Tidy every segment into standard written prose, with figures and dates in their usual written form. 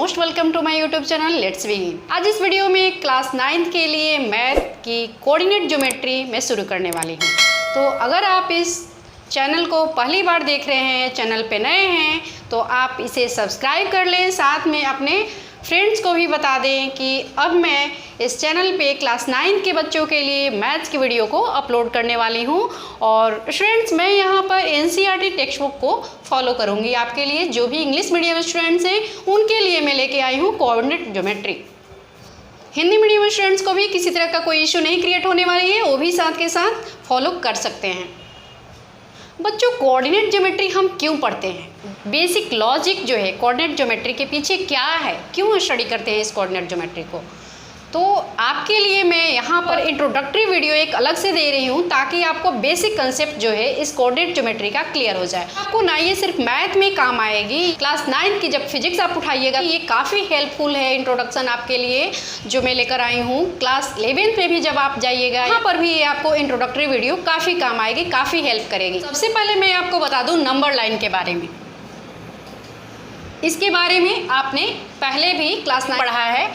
Most welcome to my YouTube channel let's begin. आज इस video में क्लास 9th के लिए मैथ की कोऑर्डिनेट ज्योमेट्री मैं शुरू करने वाली हूँ। तो अगर आप इस चैनल को पहली बार देख रहे हैं, चैनल पे नए हैं, तो आप इसे सब्सक्राइब कर लें, साथ में अपने फ्रेंड्स को भी बता दें कि अब मैं इस चैनल पे क्लास 9 के बच्चों के लिए मैथ्स की वीडियो को अपलोड करने वाली हूँ। और स्टूडेंट्स, मैं यहाँ पर एनसीईआरटी टेक्स्ट बुक को फॉलो करूँगी आपके लिए। जो भी इंग्लिश मीडियम स्टूडेंट्स हैं उनके लिए मैं लेके आई हूँ coordinate geometry. Hindi medium students को भी किसी तरह का कोई इशू नहीं क्रिएट होने वाली है, वो भी साथ के साथ फॉलो कर सकते हैं। बच्चों, कोऑर्डिनेट ज्योमेट्री हम क्यों पढ़ते हैं? बेसिक लॉजिक जो है कोऑर्डिनेट ज्योमेट्री के पीछे क्या है, क्यों स्टडी करते हैं इस कोऑर्डिनेट ज्योमेट्री को, तो आपके लिए मैं यहाँ पर इंट्रोडक्टरी वीडियो एक अलग से दे रही हूँ ताकि आपको बेसिक कंसेप्ट जो है इस कोऑर्डिनेट ज्योमेट्री का क्लियर हो जाए। आपको ना ये सिर्फ मैथ में काम आएगी, क्लास 9 की जब फिजिक्स आप उठाइएगा ये काफ़ी हेल्पफुल है इंट्रोडक्शन आपके लिए जो मैं लेकर आई हूँ। क्लास 11th में भी जब आप जाइएगा यहाँ पर भी ये आपको इंट्रोडक्टरी वीडियो काफ़ी काम आएगी, काफ़ी हेल्प करेगी। सबसे पहले मैं आपको बता दूँ नंबर लाइन के बारे में। इसके बारे में आपने पहले भी क्लास 9 पढ़ा है।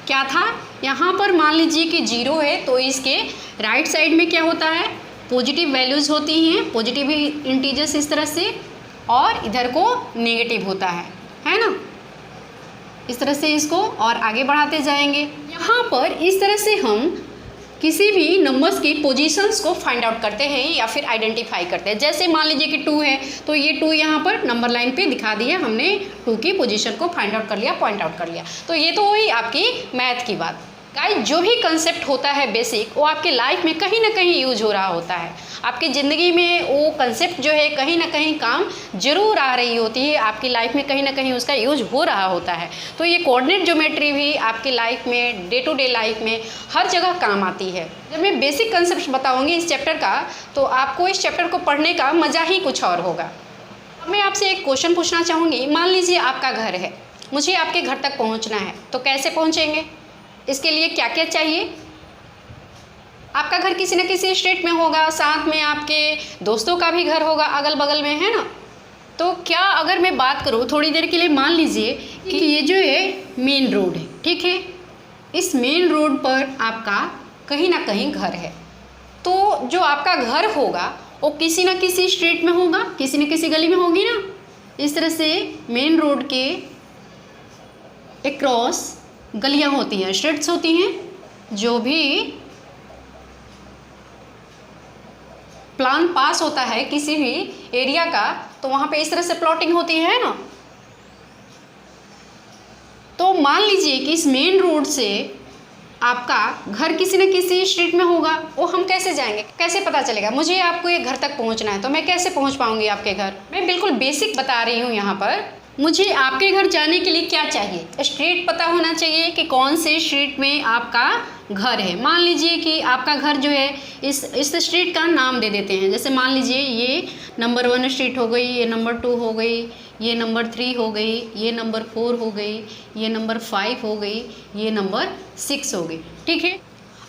क्या था, यहाँ पर मान लीजिए कि 0 है तो इसके राइट साइड में क्या होता है, पॉजिटिव वैल्यूज़ होती हैं, पॉजिटिव इंटीजर्स इस तरह से, और इधर को नेगेटिव होता है ना। इस तरह से इसको और आगे बढ़ाते जाएंगे। यहाँ पर इस तरह से हम किसी भी नंबर्स की पोजीशंस को फाइंड आउट करते हैं या फिर आइडेंटिफाई करते हैं। जैसे मान लीजिए कि 2 है तो ये 2 यहाँ पर नंबर लाइन पे दिखा दिया, हमने 2 की पोजीशन को फाइंड आउट कर लिया, पॉइंट आउट कर लिया। तो ये तो हुई आपकी मैथ की बात। गाइस, जो भी कंसेप्ट होता है बेसिक, वो आपके लाइफ में कहीं ना कहीं यूज हो रहा होता है। आपकी ज़िंदगी में वो कंसेप्ट जो है कहीं ना कहीं काम जरूर आ रही होती है, आपकी लाइफ में कहीं ना कहीं उसका यूज हो रहा होता है। तो ये कोऑर्डिनेट ज्योमेट्री भी आपकी लाइफ में, डे टू डे लाइफ में हर जगह काम आती है। जब मैं बेसिक कंसेप्ट बताऊँगी इस चैप्टर का, तो आपको इस चैप्टर को पढ़ने का मज़ा ही कुछ और होगा। अब मैं आपसे एक क्वेश्चन पूछना चाहूँगी। मान लीजिए आपका घर है, मुझे आपके घर तक पहुँचना है, तो कैसे पहुँचेंगे? इसके लिए क्या क्या चाहिए? आपका घर किसी न किसी स्टेट में होगा, साथ में आपके दोस्तों का भी घर होगा अगल बगल में, है ना। तो क्या अगर मैं बात करूँ थोड़ी देर के लिए, मान लीजिए कि ये जो है मेन रोड है, ठीक है। इस मेन रोड पर आपका कहीं ना कहीं घर है, तो जो आपका घर होगा वो किसी न किसी स्ट्रीट में होगा, किसी न किसी गली में होगी ना। इस तरह से मेन रोड के अक्रॉस गलियां होती हैं, स्ट्रीट्स होती हैं। जो भी प्लान पास होता है किसी भी एरिया का, तो वहाँ पे इस तरह से प्लॉटिंग होती है ना। तो मान लीजिए कि इस मेन रोड से आपका घर किसी न किसी स्ट्रीट में होगा, वो हम कैसे जाएंगे, कैसे पता चलेगा? मुझे आपको ये घर तक पहुँचना है, तो मैं कैसे पहुँच पाऊँगी आपके घर? मैं बिल्कुल बेसिक बता रही हूँ यहाँ पर। मुझे आपके घर जाने के लिए क्या चाहिए? स्ट्रीट पता होना चाहिए कि कौन से स्ट्रीट में आपका घर है। मान लीजिए कि आपका घर जो है इस स्ट्रीट का नाम दे देते हैं। जैसे मान लीजिए ये नंबर 1 स्ट्रीट हो गई, ये नंबर 2 हो गई, ये नंबर 3 हो गई, ये नंबर 4 हो गई, ये नंबर 5 हो गई, ये नंबर 6 हो गई, ठीक है।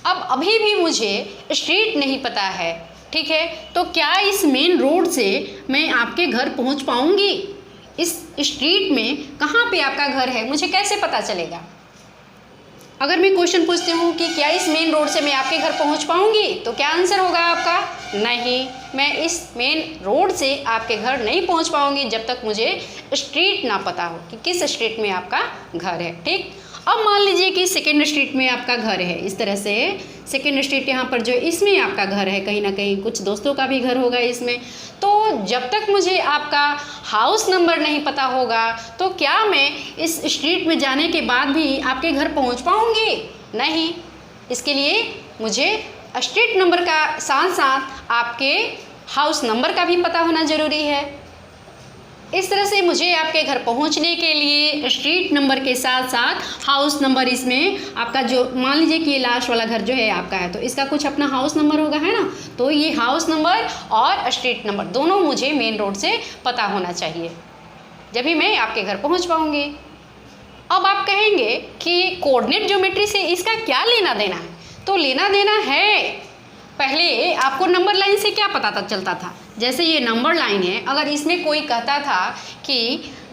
अब अभी भी मुझे स्ट्रीट नहीं पता है, ठीक है, तो क्या इस मेन रोड से मैं आपके घर पहुँच पाऊँगी? इस स्ट्रीट में कहाँ पे आपका घर है मुझे कैसे पता चलेगा? अगर मैं क्वेश्चन पूछती हूँ कि क्या इस मेन रोड से मैं आपके घर पहुँच पाऊँगी, तो क्या आंसर होगा आपका? नहीं, मैं इस मेन रोड से आपके घर नहीं पहुँच पाऊँगी जब तक मुझे स्ट्रीट ना पता हो कि किस स्ट्रीट में आपका घर है, ठीक। अब मान लीजिए कि सेकेंड स्ट्रीट में आपका घर है, इस तरह से सेकेंड स्ट्रीट यहाँ पर जो इसमें आपका घर है, कहीं ना कहीं कुछ दोस्तों का भी घर होगा इसमें। तो जब तक मुझे आपका हाउस नंबर नहीं पता होगा, तो क्या मैं इस स्ट्रीट में जाने के बाद भी आपके घर पहुँच पाऊँगी? नहीं। इसके लिए मुझे स्ट्रीट नंबर का साथ साथ आपके हाउस नंबर का भी पता होना ज़रूरी है। इस तरह से मुझे आपके घर पहुंचने के लिए स्ट्रीट नंबर के साथ साथ हाउस नंबर, इसमें आपका जो मान लीजिए कि ये लास्ट वाला घर जो है आपका है, तो इसका कुछ अपना हाउस नंबर होगा, है ना। तो ये हाउस नंबर और स्ट्रीट नंबर दोनों मुझे मेन रोड से पता होना चाहिए, जब भी मैं आपके घर पहुंच पाऊंगी। अब आप कहेंगे कि कोऑर्डिनेट ज्योमेट्री से इसका क्या लेना देना है? तो लेना देना है, पहले आपको नंबर लाइन से क्या पता चलता था? जैसे ये नंबर लाइन है, अगर इसमें कोई कहता था कि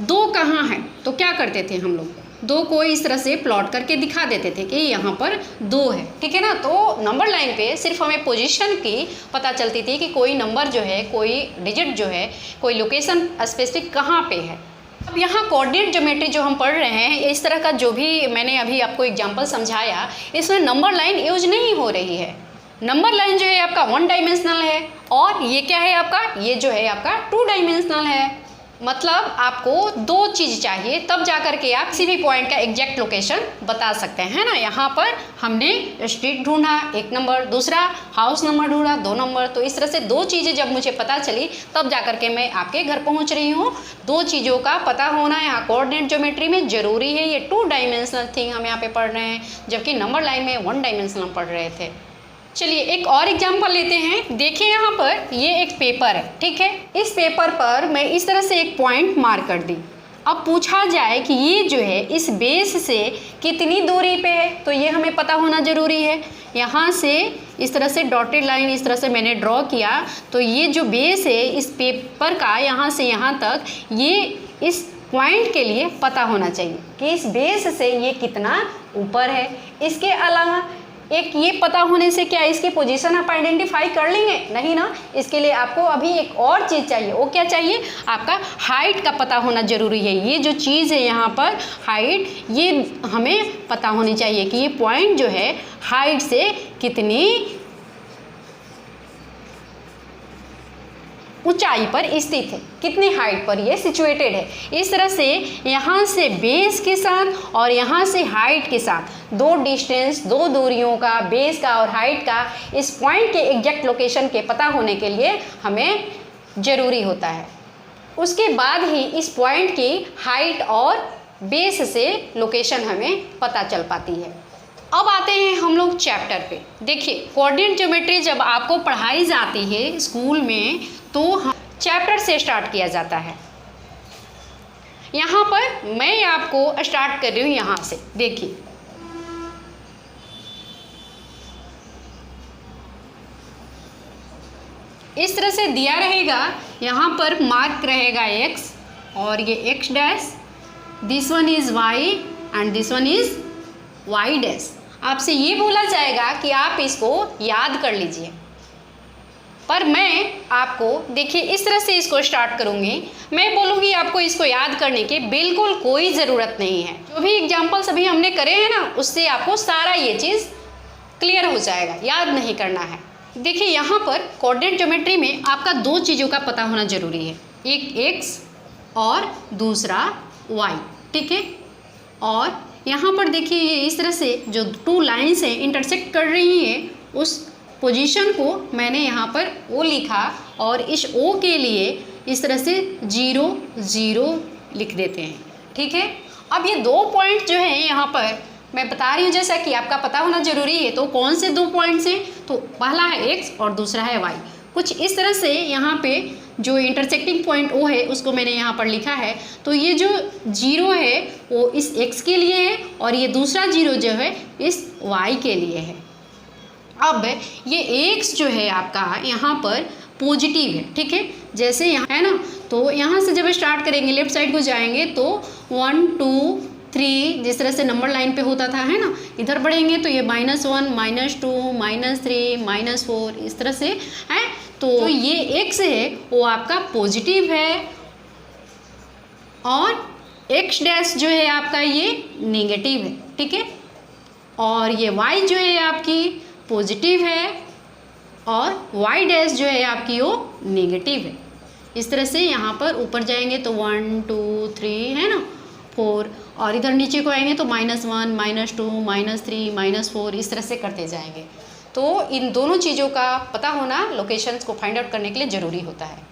2 कहाँ है, तो क्या करते थे हम लोग? 2 को इस तरह से प्लॉट करके दिखा देते थे कि यहाँ पर 2 है, ठीक है ना। तो नंबर लाइन पे सिर्फ हमें पोजीशन की पता चलती थी कि कोई नंबर जो है, कोई डिजिट जो है, कोई लोकेशन स्पेसिफिक कहाँ पे है। अब यहाँ कोऑर्डिनेट ज्योमेट्री जो हम पढ़ रहे हैं, इस तरह का जो भी मैंने अभी आपको एग्जाम्पल समझाया, इसमें नंबर लाइन यूज नहीं हो रही है। नंबर लाइन जो है आपका 1 डायमेंशनल है, और ये क्या है आपका, ये जो है आपका 2 डायमेंशनल है। मतलब आपको 2 चीज़ चाहिए, तब जा कर के आप किसी भी पॉइंट का एग्जैक्ट लोकेशन बता सकते हैं ना। यहाँ पर हमने स्ट्रीट ढूंढा 1 नंबर, दूसरा हाउस नंबर ढूंढा 2 नंबर। तो इस तरह से 2 चीज़ें जब मुझे पता चली, तब जा कर के मैं आपके घर पहुँच रही हूँ। 2 चीज़ों का पता होना यहाँ कोऑर्डिनेट ज्योमेट्री में ज़रूरी है। ये 2 डायमेंशनल थिंग हम यहाँ पे पढ़ रहे हैं, जबकि नंबर लाइन में 1 डायमेंशनल पढ़ रहे थे। चलिए एक और एग्जाम्पल लेते हैं। देखिए यहाँ पर ये एक पेपर है, ठीक है। इस पेपर पर मैं इस तरह से एक पॉइंट मार्क कर दी। अब पूछा जाए कि ये जो है इस बेस से कितनी दूरी पे है, तो ये हमें पता होना ज़रूरी है। यहाँ से इस तरह से डॉटेड लाइन इस तरह से मैंने ड्रॉ किया, तो ये जो बेस है इस पेपर का, यहाँ से यहाँ तक, ये इस पॉइंट के लिए पता होना चाहिए कि इस बेस से ये कितना ऊपर है। इसके अलावा एक ये पता होने से क्या इसकी पोजीशन आप आइडेंटिफाई कर लेंगे? नहीं ना। इसके लिए आपको अभी एक और चीज़ चाहिए। वो क्या चाहिए? आपका हाइट का पता होना ज़रूरी है। ये जो चीज़ है यहाँ पर हाइट, ये हमें पता होनी चाहिए कि ये पॉइंट जो है हाइट से कितनी ऊंचाई पर स्थित है, कितनी हाइट पर ये सिचुएटेड है। इस तरह से यहाँ से बेस के साथ और यहाँ से हाइट के साथ 2 डिस्टेंस, 2 दूरियों का, बेस का और हाइट का, इस पॉइंट के एग्जैक्ट लोकेशन के पता होने के लिए हमें ज़रूरी होता है। उसके बाद ही इस पॉइंट की हाइट और बेस से लोकेशन हमें पता चल पाती है। अब आते हैं हम लोग चैप्टर पे। देखिए कोऑर्डिनेट ज्योमेट्री जब आपको पढ़ाई जाती है स्कूल में, तो चैप्टर से स्टार्ट किया जाता है। यहाँ पर मैं आपको स्टार्ट कर रही हूँ यहाँ से। देखिए इस तरह से दिया रहेगा, यहाँ पर मार्क रहेगा x, और ये x dash, this one is y and this one is y dash. आपसे ये बोला जाएगा कि आप इसको याद कर लीजिए, पर मैं आपको देखिए इस तरह से इसको स्टार्ट करूँगी। मैं बोलूँगी आपको इसको याद करने की बिल्कुल कोई ज़रूरत नहीं है। जो भी एग्जाम्पल्स अभी हमने करे हैं ना, उससे आपको सारा ये चीज़ क्लियर हो जाएगा, याद नहीं करना है। देखिए यहाँ पर कोऑर्डिनेट ज्योमेट्री में आपका 2 चीज़ों का पता होना ज़रूरी है, एक x और दूसरा y, ठीक है। और यहाँ पर देखिए ये इस तरह से जो 2 लाइन्स हैं इंटरसेक्ट कर रही हैं, उस पोजीशन को मैंने यहाँ पर O लिखा, और इस O के लिए इस तरह से 0 0 लिख देते हैं, ठीक है। अब ये 2 पॉइंट जो हैं यहाँ पर मैं बता रही हूँ, जैसा कि आपका पता होना ज़रूरी है। तो कौन से 2 पॉइंट्स हैं? तो पहला है x और दूसरा है y। कुछ इस तरह से यहाँ पे जो इंटरसेक्टिंग पॉइंट O है उसको मैंने यहाँ पर लिखा है। तो ये जो 0 है वो इस x के लिए है, और ये दूसरा 0 जो है इस y के लिए है। अब ये x जो है आपका यहाँ पर पॉजिटिव है, ठीक है। जैसे यहाँ है ना, तो यहाँ से जब स्टार्ट करेंगे लेफ्ट साइड को जाएंगे तो 1 2 3 जिस तरह से नंबर लाइन पे होता था, है ना, इधर बढ़ेंगे तो ये -1 -2 -3 -4 इस तरह से है। तो ये x है वो आपका पॉजिटिव है, और x डैश जो है आपका ये नेगेटिव है, ठीक है। और ये y जो है आपकी पॉजिटिव है, और y डैश जो है आपकी वो नेगेटिव है। इस तरह से यहाँ पर ऊपर जाएंगे तो 1 2 3 है ना 4, और इधर नीचे को आएंगे तो -1 -2 -3 -4 इस तरह से करते जाएंगे। तो इन दोनों चीज़ों का पता होना लोकेशंस को फाइंड आउट करने के लिए ज़रूरी होता है।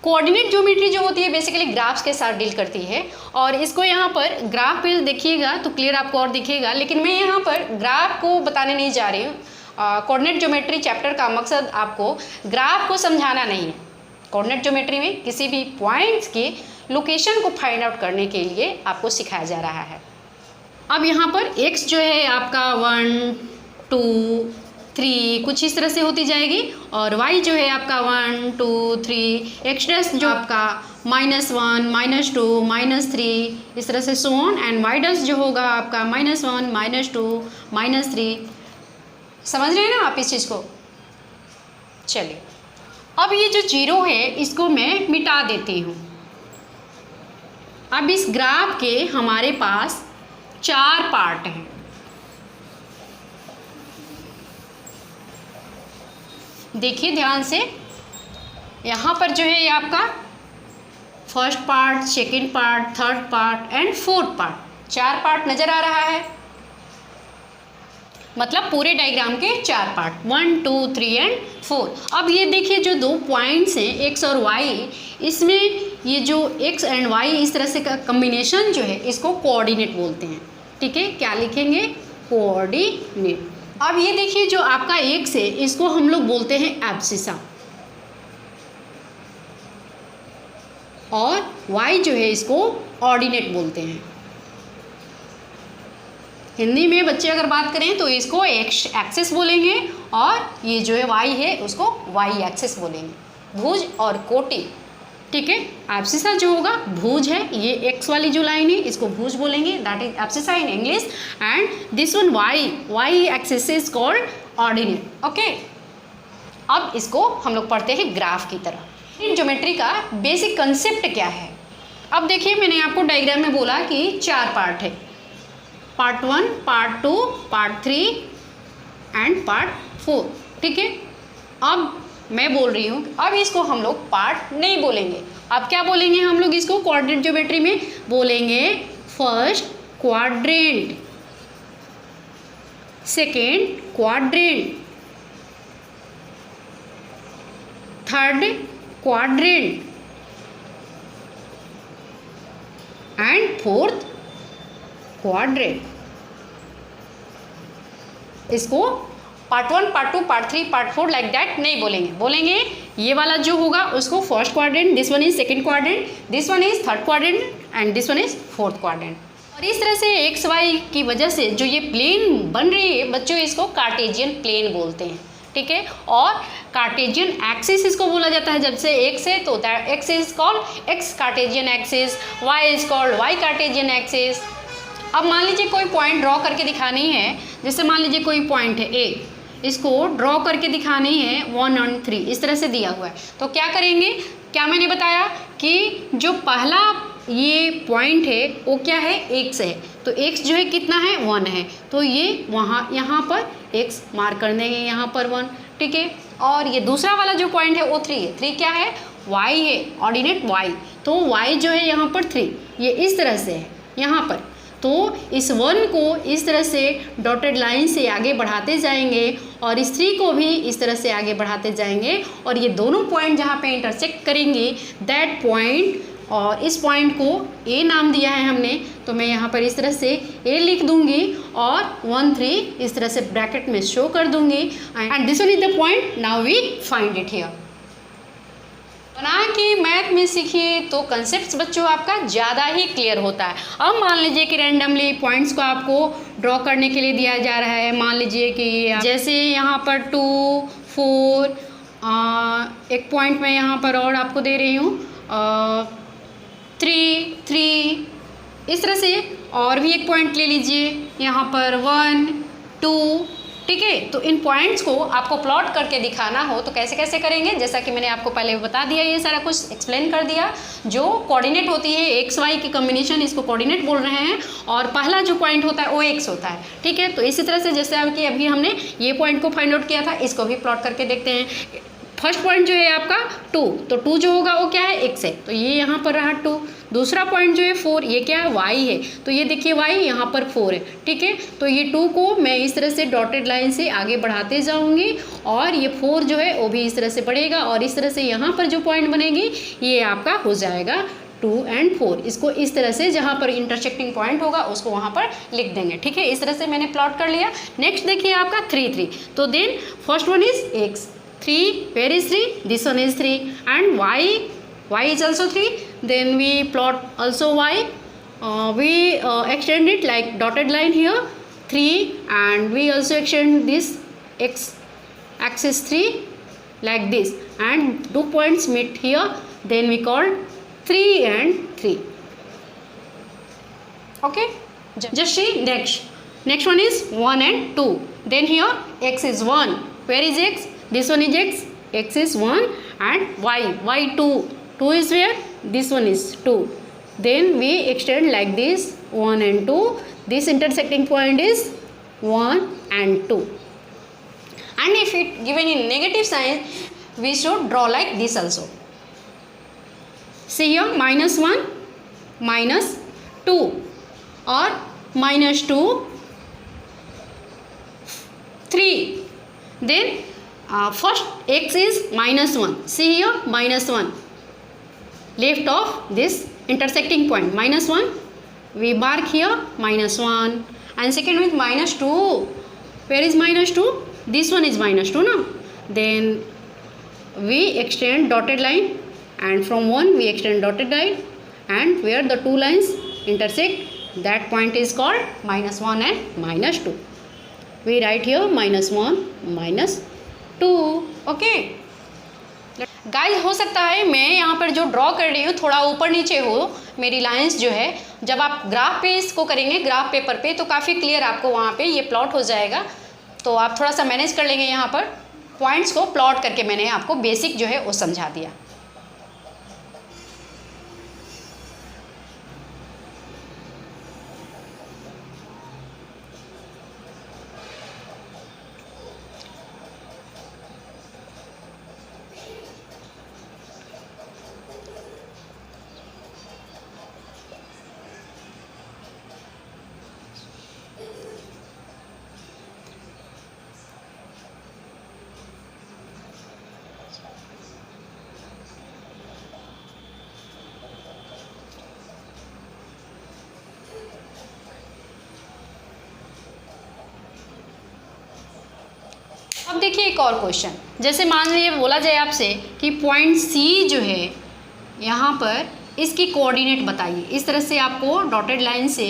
कोऑर्डिनेट ज्योमेट्री जो होती है बेसिकली ग्राफ्स के साथ डील करती है, और इसको यहाँ पर ग्राफ पे देखिएगा तो क्लियर आपको और दिखेगा, लेकिन मैं यहाँ पर ग्राफ को बताने नहीं जा रही हूँ। कोऑर्डिनेट ज्योमेट्री चैप्टर का मकसद आपको ग्राफ को समझाना नहीं है। कोऑर्डिनेट ज्योमेट्री में किसी भी पॉइंट्स की लोकेशन को फाइंड आउट करने के लिए आपको सिखाया जा रहा है। अब यहाँ पर x जो है आपका 1 2 3 कुछ इस तरह से होती जाएगी, और y जो है आपका 1 2 3 x डैश जो आपका -1, -2, -3, इस तरह से so on, and Y dash जो होगा आपका -1, -2, -3। समझ रहे हैं ना आप इस चीज़ को? चलिए, अब ये जो जीरो है इसको मैं मिटा देती हूँ। अब इस ग्राफ के हमारे पास 4 पार्ट हैं। देखिए ध्यान से, यहाँ पर जो है ये आपका first part, second part, third part and fourth part, 4 part नज़र आ रहा है। मतलब पूरे डायग्राम के 4 पार्ट, 1, 2, 3 एंड 4। अब ये देखिए जो 2 पॉइंट्स हैं x और y, इसमें ये जो x एंड y इस तरह से का कम्बिनेशन जो है इसको कोऑर्डिनेट बोलते हैं। ठीक है, क्या लिखेंगे? कोऑर्डिनेट। अब ये देखिए जो आपका x है इसको हम लोग बोलते हैं एब्सिसा, और y जो है इसको ऑर्डिनेट बोलते हैं। हिंदी में बच्चे अगर बात करें तो इसको एक्स एक्सिस बोलेंगे, और ये जो है y है उसको y एक्सिस बोलेंगे। भुज और कोटि, ठीक है। एब्सिसा जो होगा भुज है, ये x वाली जो लाइन है इसको भुज बोलेंगे, that is abscissa in English, and this one y axis is called ordinate. Okay, अब इसको हम लोग पढ़ते हैं ग्राफ की तरह। इन ज्योमेट्री का बेसिक कंसेप्ट क्या है? अब देखिए मैंने आपको डायग्राम में बोला कि 4 पार्ट है, part 1, part 2, part 3 and part 4। ठीक है, अब मैं बोल रही हूँ अब इसको हम लोग पार्ट नहीं बोलेंगे। अब क्या बोलेंगे हम लोग इसको? कोऑर्डिनेट ज्योमेट्री में बोलेंगे first quadrant, second quadrant, third quadrant and fourth quadrant. इसको part 1, part 2, part 3, part 4 like that नहीं बोलेंगे। बोलेंगे ये वाला जो होगा उसको first quadrant, this one is second quadrant, this one is third quadrant and this one is fourth quadrant. और इस तरह से एक्स वाई की वजह से जो ये प्लेन बन रही है बच्चों, इसको कार्टेशियन प्लेन बोलते हैं। ठीक है, और कार्टेशियन एक्सिस इसको बोला जाता है। जब से एक्स है तो X is called X Cartesian axis, Y is called Y Cartesian axis. अब मान लीजिए कोई पॉइंट ड्रॉ करके दिखानी है, जैसे मान लीजिए कोई पॉइंट है ए, इसको ड्रॉ करके दिखानी है 1 और 3 इस तरह से दिया हुआ है, तो क्या करेंगे? क्या मैंने बताया कि जो पहला ये पॉइंट है वो क्या है? x है, तो x जो है कितना है? 1 है, तो ये वहाँ यहाँ पर x मार्क कर देंगे, यहाँ पर 1। ठीक है, और ये दूसरा वाला जो पॉइंट है वो 3 है। 3 क्या है? y है, ऑर्डिनेट y, तो y जो है यहाँ पर 3, ये इस तरह से है यहाँ पर। तो इस 1 को इस तरह से डॉटेड लाइन से आगे बढ़ाते जाएंगे और इस 3 को भी इस तरह से आगे बढ़ाते जाएंगे, और ये दोनों पॉइंट जहाँ पे इंटरसेक्ट करेंगे दैट पॉइंट, और इस पॉइंट को ए नाम दिया है हमने, तो मैं यहाँ पर इस तरह से ए लिख दूंगी और 1, 3 इस तरह से ब्रैकेट में शो कर दूंगी, and this one is the point, now we find it here. बना के मैथ में सीखिए तो कंसेप्ट बच्चों आपका ज़्यादा ही क्लियर होता है। अब मान लीजिए कि रैंडमली पॉइंट्स को आपको ड्रॉ करने के लिए दिया जा रहा है। मान लीजिए कि जैसे यहाँ पर 2, 4, एक पॉइंट मैं यहाँ पर और आपको दे रही हूँ 3, 3, इस तरह से, और भी एक पॉइंट ले लीजिए यहाँ पर 1, 2। ठीक है, तो इन पॉइंट्स को आपको प्लॉट करके दिखाना हो तो कैसे कैसे करेंगे? जैसा कि मैंने आपको पहले बता दिया, ये सारा कुछ एक्सप्लेन कर दिया। जो कोऑर्डिनेट होती है एक्स वाई की कॉम्बिनेशन, इसको कोऑर्डिनेट बोल रहे हैं, और पहला जो पॉइंट होता है वो एक्स होता है। ठीक है, तो इसी तरह से जैसे कि अभी हमने ये पॉइंट को फाइंड आउट किया था, इसको भी प्लॉट करके देखते हैं। फर्स्ट पॉइंट जो है आपका 2, तो 2 जो होगा वो क्या है? x है, तो ये यहाँ पर रहा 2। दूसरा पॉइंट जो है 4, ये क्या है? y है, तो ये देखिए y यहाँ पर 4 है। ठीक है, तो ये 2 को मैं इस तरह से डॉटेड लाइन से आगे बढ़ाते जाऊँगी, और ये 4 जो है वो भी इस तरह से बढ़ेगा, और इस तरह से यहाँ पर जो पॉइंट बनेगी ये आपका हो जाएगा 2 और 4। इसको इस तरह से जहाँ पर इंटरसेक्टिंग पॉइंट होगा उसको वहाँ पर लिख देंगे। ठीक है, इस तरह से मैंने प्लॉट कर लिया। नेक्स्ट देखिए आपका 3, 3, तो then first one is x, 3, where is 3? This one is 3, and y is also 3. Then we plot also y. We extend it like dotted line here 3, and we also extend this x axis 3 like this, and 2 points meet here. Then we call 3 and 3. Okay, just see next one is 1 and 2. Then here x is 1. Where is x? This one is x is 1 and y 2. 2 is where? This one is 2. Then we extend like this 1 and 2. This intersecting point is 1 and 2. And if it given in negative sign, we should draw like this also. See here, -1, -2 or -2, 3. Then first x is -1. See here, -1. Left of this intersecting point, -1. We mark here -1. And second with -2. Where is -2? This one is -2 now. Then we extend dotted line, and from 1 we extend dotted line, and where the two lines intersect, that point is called -1 and -2. We write here -1, -2. Okay guys, हो सकता है मैं यहाँ पर जो draw कर रही हूँ थोड़ा ऊपर नीचे हो मेरी लाइंस जो है। जब आप ग्राफ पे इसको करेंगे, ग्राफ पेपर पे, तो काफ़ी क्लियर आपको वहाँ पे ये प्लॉट हो जाएगा। तो आप थोड़ा सा मैनेज कर लेंगे। यहाँ पर पॉइंट्स को प्लॉट करके मैंने आपको बेसिक जो है वो समझा दिया। अब देखिए एक और क्वेश्चन, जैसे मान लीजिए बोला जाए आपसे कि पॉइंट सी जो है यहाँ पर इसकी कोऑर्डिनेट बताइए। इस तरह से आपको डॉटेड लाइन से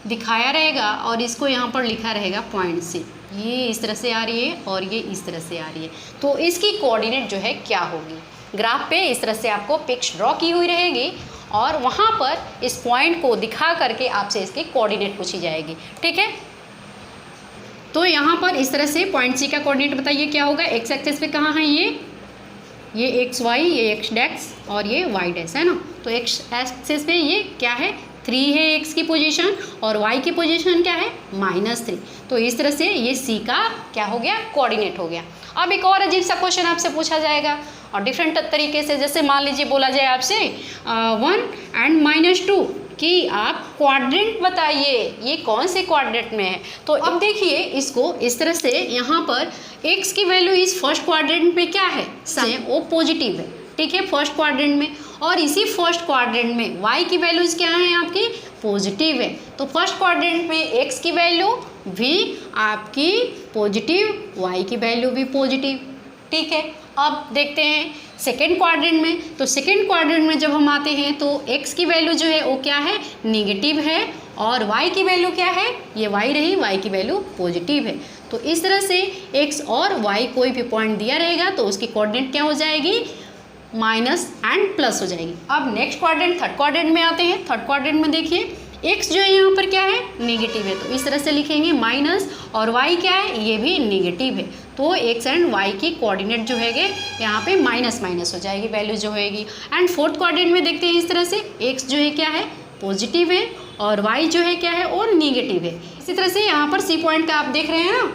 दिखाया रहेगा और इसको यहाँ पर लिखा रहेगा पॉइंट सी। ये इस तरह से आ रही है और ये इस तरह से आ रही है, तो इसकी कोऑर्डिनेट जो है क्या होगी। ग्राफ पे इस तरह से आपको पिक्स ड्रॉ की हुई रहेगी और वहाँ पर इस पॉइंट को दिखा करके आपसे इसकी कोऑर्डिनेट पूछी जाएगी। ठीक है, तो यहाँ पर इस तरह से पॉइंट सी का कोऑर्डिनेट बताइए क्या होगा। एक्स एक्सिस पे कहाँ है ये एक्स वाई, ये एक्स डैक्स और ये वाई डैश है ना। तो एक्स एक्सिस पे ये क्या है, 3 है एक्स की पोजीशन और वाई की पोजीशन क्या है, -3। तो इस तरह से ये सी का क्या हो गया, कोऑर्डिनेट हो गया। अब एक और अजीब सा क्वेश्चन आपसे पूछा जाएगा और डिफरेंट तरीके से, जैसे मान लीजिए बोला जाए आपसे 1 and -2 कि आप क्वाड्रेंट बताइए, ये कौन से क्वाड्रेंट में है। तो अब देखिए इसको इस तरह से, यहाँ पर x की वैल्यू इस फर्स्ट क्वाड्रेंट में क्या है, वो पॉजिटिव है। ठीक है, फर्स्ट क्वाड्रेंट में, और इसी फर्स्ट क्वाड्रेंट में y की वैल्यूज क्या है आपकी, पॉजिटिव है। तो फर्स्ट क्वाड्रेंट में x की वैल्यू भी आपकी पॉजिटिव, y की वैल्यू भी पॉजिटिव। ठीक है, अब देखते हैं सेकेंड क्वाड्रेंट में। तो सेकेंड क्वाड्रेंट में जब हम आते हैं तो x की वैल्यू जो है वो क्या है, निगेटिव है, और y की वैल्यू क्या है, ये y रही, y की वैल्यू पॉजिटिव है। तो इस तरह से x और y कोई भी पॉइंट दिया रहेगा तो उसकी कोऑर्डिनेट क्या हो जाएगी, माइनस एंड प्लस हो जाएगी। अब नेक्स्ट क्वाड्रेंट, थर्ड क्वाड्रेंट में आते हैं। थर्ड क्वाड्रेंट में देखिए x जो है यहाँ पर क्या है, नेगेटिव है, तो इस तरह से लिखेंगे माइनस, और y क्या है, ये भी नेगेटिव है। तो x एंड y की कोऑर्डिनेट जो है यहाँ पे माइनस माइनस हो जाएगी, वैल्यू जो होएगी। एंड फोर्थ क्वाड्रेंट में देखते हैं इस तरह से x जो है क्या है, पॉजिटिव है, और y जो है क्या है, और नेगेटिव है। इसी तरह से यहाँ पर सी पॉइंट का आप देख रहे हैं ना,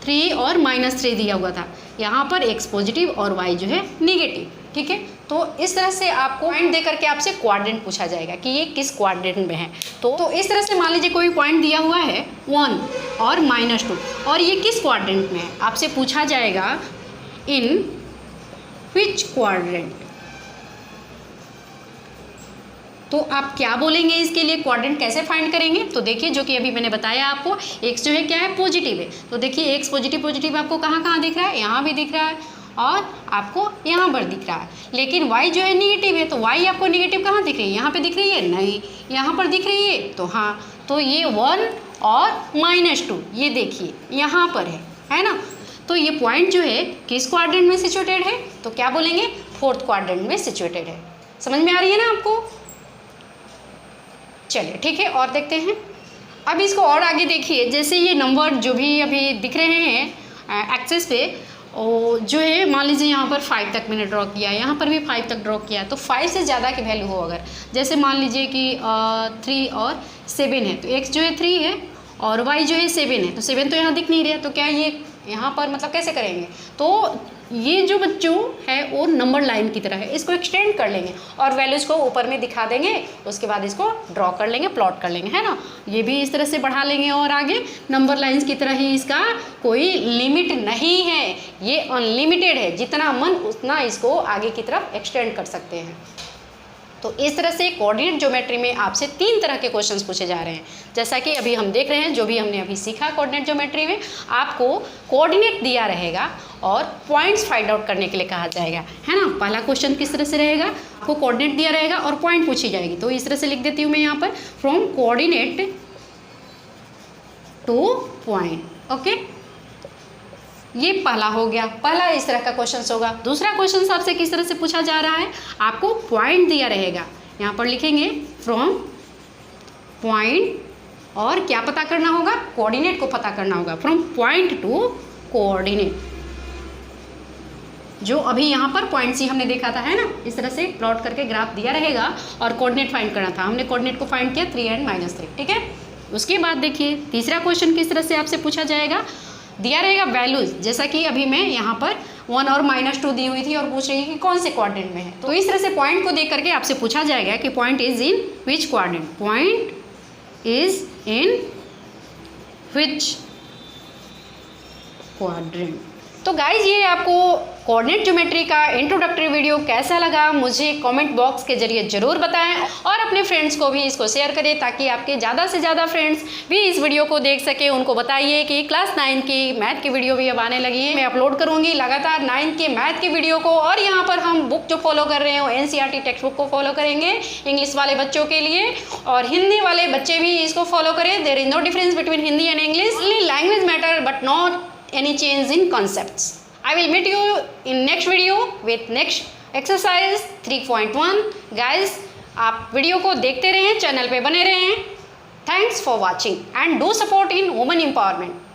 3 और -3 दिया हुआ था, यहाँ पर x पॉजिटिव और y जो है नेगेटिव। ठीक है, तो इस तरह से आपको पॉइंट दे करके आपसे क्वाड्रेंट पूछा जाएगा कि ये किस क्वाड्रेंट में है। तो इस तरह से मान लीजिए कोई पॉइंट दिया हुआ है 1 और -2 और ये किस क्वाड्रेंट में है, आपसे पूछा जाएगा इन व्हिच क्वाड्रेंट। तो आप क्या बोलेंगे इसके लिए, क्वाड्रेंट कैसे फाइंड करेंगे। तो देखिए जो कि अभी मैंने बताया आपको, x जो है क्या है, पॉजिटिव है। तो देखिए x पॉजिटिव पॉजिटिव आपको कहाँ कहाँ दिख रहा है, यहाँ भी दिख रहा है और आपको यहाँ पर दिख रहा है। लेकिन y जो है निगेटिव है, तो y आपको निगेटिव कहाँ दिख रही है, यहाँ पे दिख रही है, नहीं, यहाँ पर दिख रही है, तो हाँ, तो ये 1 और -2 ये देखिए यहाँ पर है ना। तो ये पॉइंट जो है किस क्वाड्रेंट में सिचुएटेड है, तो क्या बोलेंगे, फोर्थ क्वाड्रेंट में सिचुएटेड है। समझ में आ रही है ना आपको? चलिए ठीक है, और देखते हैं। अब इसको और आगे देखिए, जैसे ये नंबर जो भी अभी दिख रहे हैं एक्सेस पे, और जो है मान लीजिए यहाँ पर 5 तक मैंने ड्रॉ किया, यहाँ पर भी 5 तक ड्रॉ किया, तो 5 से ज़्यादा की वैल्यू हो अगर, जैसे मान लीजिए कि 3 और 7 है, तो x जो है 3 है और y जो है 7 है, तो 7 तो यहाँ दिख नहीं रहा, तो क्या ये यहाँ पर मतलब कैसे करेंगे? तो ये जो बच्चों है वो नंबर लाइन की तरह है, इसको एक्सटेंड कर लेंगे और वैल्यूज़ को ऊपर में दिखा देंगे, उसके बाद इसको ड्रॉ कर लेंगे, प्लॉट कर लेंगे, है ना। ये भी इस तरह से बढ़ा लेंगे और आगे नंबर लाइंस की तरह ही, इसका कोई लिमिट नहीं है, ये अनलिमिटेड है, जितना मन उतना इसको आगे की तरफ एक्सटेंड कर सकते हैं। तो इस तरह से कोऑर्डिनेट ज्योमेट्री में आपसे 3 तरह के क्वेश्चंस पूछे जा रहे हैं। जैसा कि अभी हम देख रहे हैं, जो भी हमने अभी सीखा कोऑर्डिनेट ज्योमेट्री में, आपको कोऑर्डिनेट दिया रहेगा और पॉइंट्स फाइंड आउट करने के लिए कहा जाएगा, है ना। पहला क्वेश्चन किस तरह से रहेगा, आपको कोऑर्डिनेट दिया रहेगा और पॉइंट पूछी जाएगी, तो इस तरह से लिख देती हूँ मैं यहाँ पर, from coordinate two point. Okay, ये पहला हो गया, पहला इस तरह का क्वेश्चन होगा। दूसरा क्वेश्चन आपसे किस तरह से पूछा जा रहा है, आपको पॉइंट दिया रहेगा, यहाँ पर लिखेंगे फ्रॉम पॉइंट, और क्या पता करना होगा, कोऑर्डिनेट को पता करना होगा, फ्रॉम पॉइंट टू कोऑर्डिनेट। जो अभी यहाँ पर पॉइंट सी हमने देखा था, है ना, इस तरह से प्लॉट करके ग्राफ दिया रहेगा और कोऑर्डिनेट फाइंड करना था, हमने कोऑर्डिनेट को फाइंड किया 3 और -3, ठीक है। उसके बाद देखिए तीसरा क्वेश्चन किस तरह से आपसे पूछा जाएगा, दिया रहेगा वैल्यूज, जैसा कि अभी मैं यहाँ पर 1 और -2 दी हुई थी और पूछ रही है कि कौन से क्वाड्रेंट में है, तो इस तरह से पॉइंट को देख करके आपसे पूछा जाएगा कि point is in which quadrant, point is in which quadrant. तो गाइज ये आपको कोऑर्डिनेट ज्योमेट्री का इंट्रोडक्टरी वीडियो कैसा लगा मुझे कमेंट बॉक्स के जरिए ज़रूर बताएं और अपने फ्रेंड्स को भी इसको शेयर करें, ताकि आपके ज़्यादा से ज़्यादा फ्रेंड्स भी इस वीडियो को देख सके। उनको बताइए कि क्लास 9 की मैथ की वीडियो भी अब आने लगी है, मैं अपलोड करूँगी लगातार 9 के मैथ की वीडियो को, और यहाँ पर हम बुक जो फॉलो कर रहे हो NCERT टेक्स्ट बुक को फॉलो करेंगे इंग्लिश वाले बच्चों के लिए, और हिंदी वाले बच्चे भी इसको फॉलो करें। There is no difference between Hindi and English, only language matter but not any change in concepts. I will meet you in next video with next exercise 3.1. Guys, आप वीडियो को देखते रहें, चैनल पे बने रहें। Thanks for watching and do support in women empowerment.